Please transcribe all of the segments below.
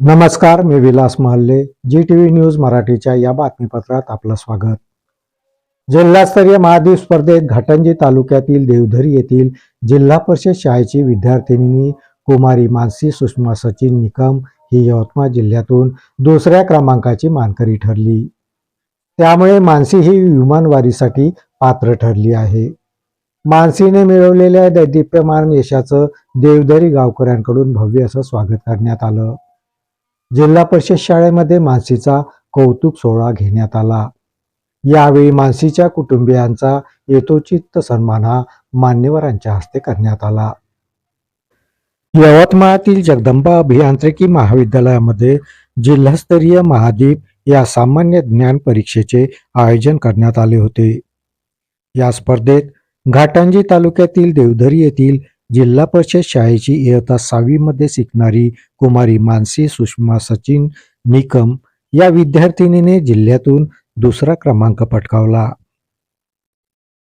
नमस्कार, मी Vilas Mahale. GTV news मराठीच्या या बातमीपत्रात आपलं स्वागत. जिल्हास्तरीय महाद्वीप स्पर्धेत घाटंजी तालुक्यातील देवधरी येथील जिल्हा परिषद शाळेची विद्यार्थिनी कुमारी मानसी सुषमा सचिन निकम ही यवतमाळ जिल्ह्यातून दुसऱ्या क्रमांकाची मानकरी ठरली. त्यामुळे मानसी ही विमानवारीसाठी पात्र ठरली आहे. मानसीने मिळवलेल्या दैदिप्यमान यशाचं देवधरी गावकऱ्यांकडून भव्य असं स्वागत करण्यात आलं. जिल्हा परिषद शाळेमध्ये मानसीचा कौतुक सोहळा घेण्यात आला. यावेळी मानसीच्या कुटुंबियांचा यथोचित सन्मान हा मान्यवरांच्या हस्ते करण्यात आला. यवतमाळातील जगदंबा अभियांत्रिकी महाविद्यालयामध्ये जिल्हास्तरीय महाद्वीप या सामान्य ज्ञान परीक्षेचे आयोजन करण्यात आले होते. या स्पर्धेत घाटंजी तालुक्यातील देवधरी येथील जिल्हा परिषद शाळेची इयत्ता 6वी मध्ये शिकणारी कुमारी मानसी सुषमा सचिन निकम या विद्यार्थिनीने जिल्ह्यातून दुसरा क्रमांक पटकावला.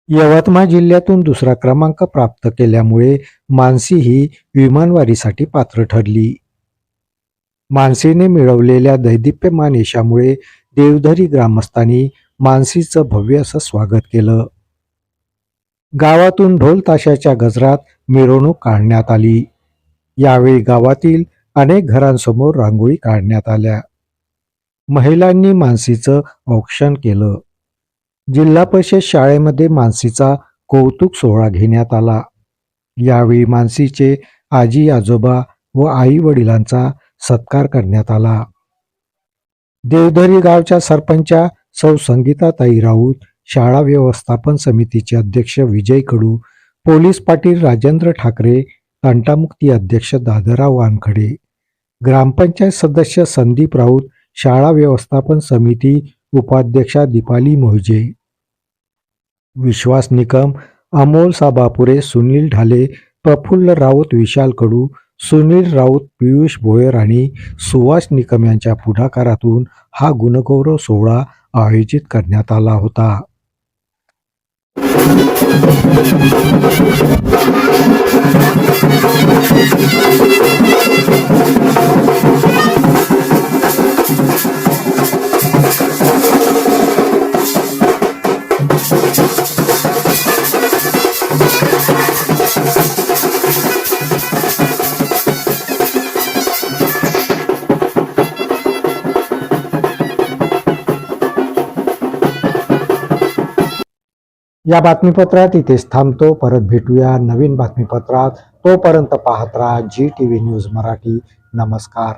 यवतमाळ जिल्ह्यातून दुसरा क्रमांक प्राप्त केल्यामुळे मानसी ही विमानवारीसाठी पात्र ठरली. मानसीने मिळवलेल्या दैदिप्यमान यशामुळे देवधरी ग्रामस्थांनी मानसीचं भव्य असं स्वागत केलं. गावातून ढोल ताशाच्या गजरात मिरवणूक काढण्यात आली. यावेळी गावातील अनेक घरांसमोर रांगोळी काढण्यात आल्या. महिलांनी मानसीचं औक्षण केलं. जिल्हा परिषद शाळेमध्ये मानसीचा कौतुक सोहळा घेण्यात आला. यावेळी मानसीचे आजी आजोबा व आई वडिलांचा सत्कार करण्यात आला. देवधरी गावच्या सरपंचा सौ संगीताताई राऊत, शाळा व्यवस्थापन समितीचे अध्यक्ष विजय कडू, पोलीस पाटील राजेंद्र ठाकरे, तंटामुक्ती अध्यक्ष दादराव वानखडे, ग्रामपंचायत सदस्य संदीप राऊत, शाळा व्यवस्थापन समिती उपाध्यक्षा दीपाली मोहिजे, विश्वास निकम, अमोल साबापुरे, सुनील ढाले, प्रफुल्ल राऊत, विशाल कडू, सुनील राऊत, पियुष भोयर आणि सुभाष निकम यांच्या पुढाकारातून हा गुणगौरव सोहळा आयोजित करण्यात आला होता. या बातमीपत्रात इथेच थांबतो. परत भेटूया नवीन बातमीपत्रात. तोपर्यंत पाहत राहा GTV न्यूज मराठी. नमस्कार.